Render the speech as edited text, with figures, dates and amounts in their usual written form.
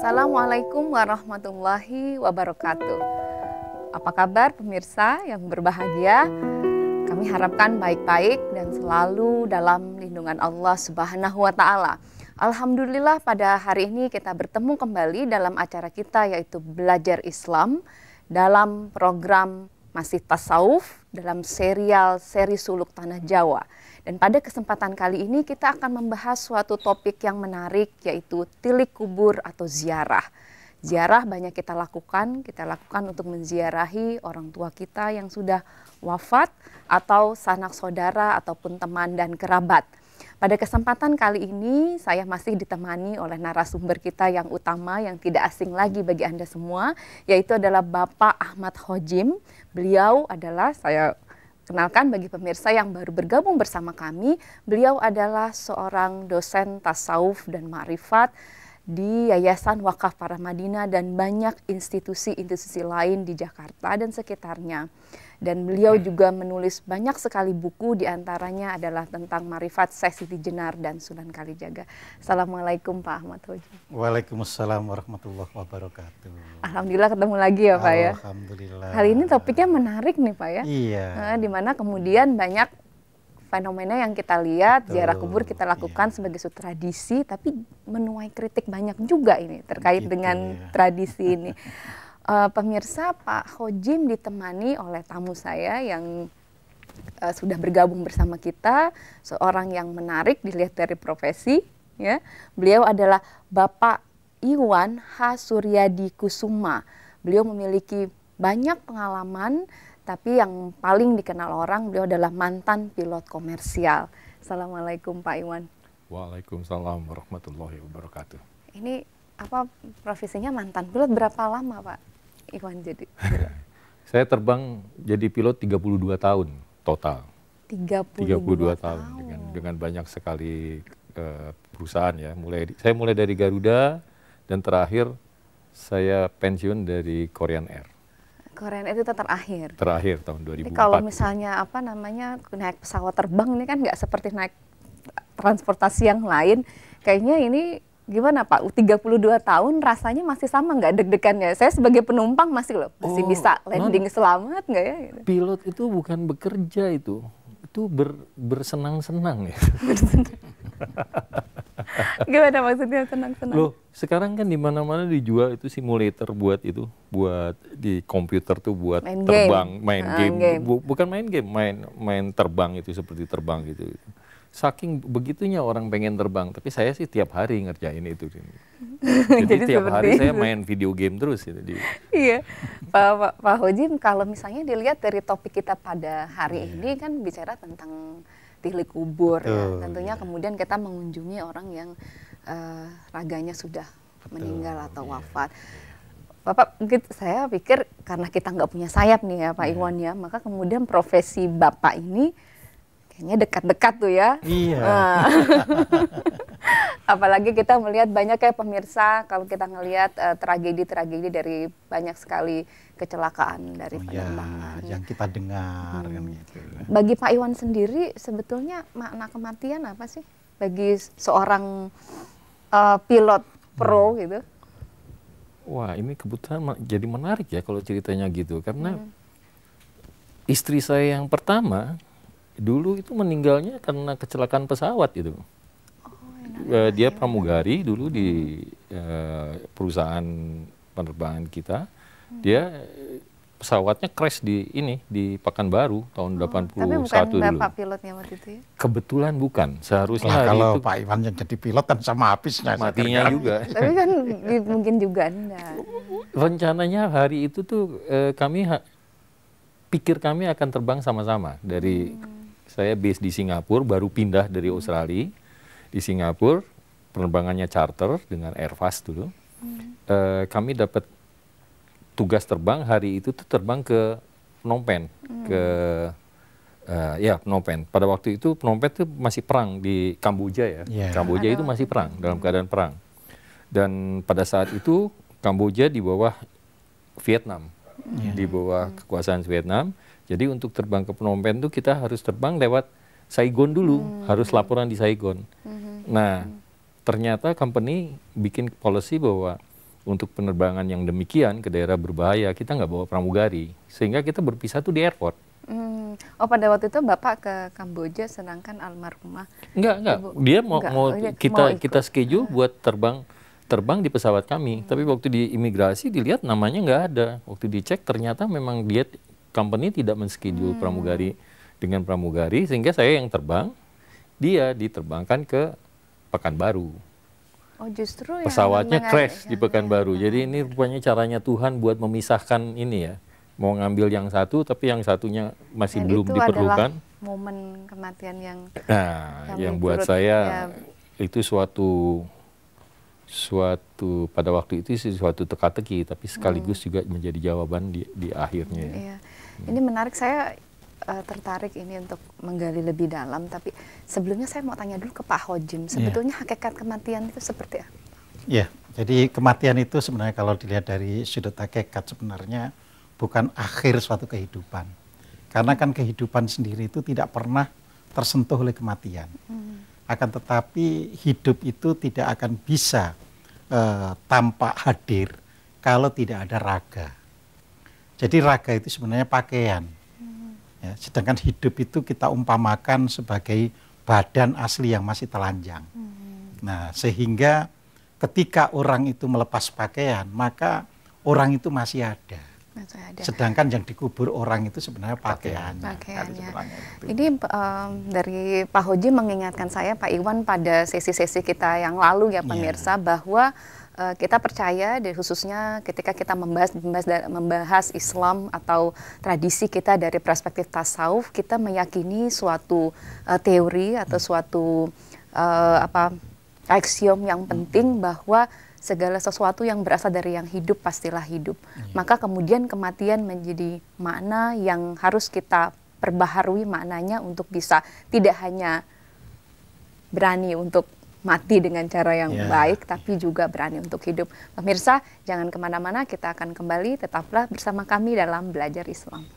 Assalamualaikum warahmatullahi wabarakatuh. Apa kabar pemirsa yang berbahagia? Kami harapkan baik-baik dan selalu dalam lindungan Allah Subhanahu wa Ta'ala. Alhamdulillah pada hari ini kita bertemu kembali dalam acara kita, yaitu Belajar Islam dalam program Masih Tasawuf dalam seri Suluk Tanah Jawa. Dan pada kesempatan kali ini kita akan membahas suatu topik yang menarik, yaitu tilik kubur atau ziarah. Ziarah banyak kita lakukan untuk menziarahi orang tua kita yang sudah wafat atau sanak saudara ataupun teman dan kerabat. Pada kesempatan kali ini saya masih ditemani oleh narasumber kita yang utama yang tidak asing lagi bagi Anda semua, yaitu adalah Bapak Ahmad Khojim. Beliau adalah, saya kenalkan bagi pemirsa yang baru bergabung bersama kami, beliau adalah seorang dosen tasawuf dan ma'rifat di Yayasan Wakaf Paramadina dan banyak institusi-institusi lain di Jakarta dan sekitarnya. Dan beliau juga menulis banyak sekali buku, diantaranya adalah tentang Ma'rifat Syekh Siti Jenar dan Sunan Kalijaga. Assalamualaikum Pak Ahmad Khojim. Waalaikumsalam warahmatullahi wabarakatuh. Alhamdulillah ketemu lagi ya Pak ya. Alhamdulillah. Kali ini topiknya menarik nih Pak ya. Iya. Dimana kemudian banyak fenomena yang kita lihat, ziarah kubur kita lakukan sebagai suatu tradisi, tapi menuai kritik banyak juga ini terkait dengan tradisi ini. Pemirsa, Pak Khojim ditemani oleh tamu saya yang sudah bergabung bersama kita, seorang yang menarik dilihat dari profesi. Ya. Beliau adalah Bapak Iwan H. Suryadi Kusuma. Beliau memiliki banyak pengalaman, tapi yang paling dikenal orang, beliau adalah mantan pilot komersial. Assalamualaikum Pak Iwan. Waalaikumsalam warahmatullahi wabarakatuh. Ini apa profesinya mantan pilot, berapa lama Pak Iwan jadi? Saya terbang jadi pilot 32 tahun total. 32 tahun dengan banyak sekali perusahaan ya. Saya mulai dari Garuda dan terakhir saya pensiun dari Korean Air. Korean Air itu terakhir. Terakhir tahun 2004. Jadi kalau misalnya naik pesawat terbang ini kan nggak seperti naik transportasi yang lain. Kayaknya ini gimana Pak? 32 tahun rasanya masih sama nggak deg-degannya? Saya sebagai penumpang masih masih bisa landing selamat nggak ya? Gitu. Pilot itu bukan bekerja itu bersenang-senang ya. Gimana maksudnya senang-senang? Loh, sekarang kan di mana-mana dijual itu simulator buat di komputer tuh buat main terbang, game. main game. Bukan main game, main terbang itu seperti terbang gitu. Saking begitunya orang pengen terbang, tapi saya sih tiap hari ngerjain itu. Jadi tiap hari saya main video game terus gitu. Iya, Pak Khojim, kalau misalnya dilihat dari topik kita pada hari ini kan bicara tentang tilik kubur, ya. Tentunya kemudian kita mengunjungi orang yang raganya sudah meninggal atau wafat. Bapak, mungkin saya pikir karena kita nggak punya sayap nih ya Pak Iwan ya, maka kemudian profesi Bapak ini kayaknya dekat-dekat tuh ya. Iya. Apalagi kita melihat banyak ya pemirsa, kalau kita ngelihat tragedi-tragedi dari banyak sekali kecelakaan dari penerbangan. Yang kita dengar kan gitu. Bagi Pak Iwan sendiri sebetulnya makna kematian apa sih bagi seorang pilot pro gitu? Wah, ini kebetulan jadi menarik ya kalau ceritanya gitu, karena istri saya yang pertama dulu itu meninggalnya karena kecelakaan pesawat itu. Dia pramugari dulu di perusahaan penerbangan kita. Dia pesawatnya crash di Pekanbaru tahun 81 tapi bukan dulu. Bapak pilotnya waktu itu ya? Kebetulan bukan. Seharusnya kalau itu Pak Iwan yang jadi pilot kan sama habisnya. matinya juga. Tapi kan mungkin juga enggak. Rencananya hari itu tuh pikir kami akan terbang sama-sama dari saya base di Singapura, baru pindah dari Australia di Singapura, penerbangannya charter dengan Airbus dulu. Kami dapat tugas terbang hari itu tuh terbang ke Phnom Penh, Phnom Penh. Pada waktu itu Phnom Penh tuh masih perang di Kamboja ya. Kamboja itu masih perang, dalam keadaan perang. Dan pada saat itu Kamboja di bawah Vietnam, di bawah kekuasaan Vietnam. Jadi untuk terbang ke Phnom Penh tuh kita harus terbang lewat Saigon dulu, harus laporan di Saigon. Nah, ternyata company bikin policy bahwa untuk penerbangan yang demikian ke daerah berbahaya kita nggak bawa pramugari, sehingga kita berpisah tuh di airport. Oh, pada waktu itu Bapak ke Kamboja, sedangkan almarhumah Enggak. Ibu, Dia mau dia kita mau ikut. kita schedule buat terbang di pesawat kami. Tapi waktu di imigrasi dilihat namanya nggak ada. Waktu dicek ternyata memang dia company tidak menschedule pramugari dengan pramugari, sehingga saya yang terbang, dia diterbangkan ke Pekanbaru. Oh, justru yang Pesawatnya crash di ya. Pekanbaru. Jadi ini rupanya caranya Tuhan buat memisahkan ini ya. Mau ngambil yang satu tapi yang satunya masih Dan belum itu diperlukan. adalah momen kematian yang Nah, yang buat turut, saya ya, itu suatu pada waktu itu sih suatu teka-teki, tapi sekaligus juga menjadi jawaban di akhirnya. Iya. Ini menarik, saya tertarik ini untuk menggali lebih dalam, tapi sebelumnya saya mau tanya dulu ke Pak Hojim, sebetulnya hakikat kematian itu seperti apa? Ya, jadi kematian itu sebenarnya kalau dilihat dari sudut hakikat sebenarnya bukan akhir suatu kehidupan. Karena kan kehidupan sendiri itu tidak pernah tersentuh oleh kematian. Akan tetapi hidup itu tidak akan bisa tampak hadir kalau tidak ada raga. Jadi raga itu sebenarnya pakaian. Ya, sedangkan hidup itu kita umpamakan sebagai badan asli yang masih telanjang. Nah, sehingga ketika orang itu melepas pakaian, maka orang itu masih ada. Sedangkan yang dikubur orang itu sebenarnya pakaiannya. Ini dari Pak Hoji mengingatkan saya, Pak Iwan, pada sesi-sesi kita yang lalu ya pemirsa, bahwa kita percaya, khususnya ketika kita membahas Islam atau tradisi kita dari perspektif tasawuf, kita meyakini suatu teori atau suatu aksiom yang penting bahwa segala sesuatu yang berasal dari yang hidup pastilah hidup. Maka kemudian kematian menjadi makna yang harus kita perbaharui maknanya untuk bisa tidak hanya berani untuk mati dengan cara yang baik, tapi juga berani untuk hidup. Pemirsa, jangan kemana-mana, kita akan kembali, tetaplah bersama kami dalam Belajar Islam.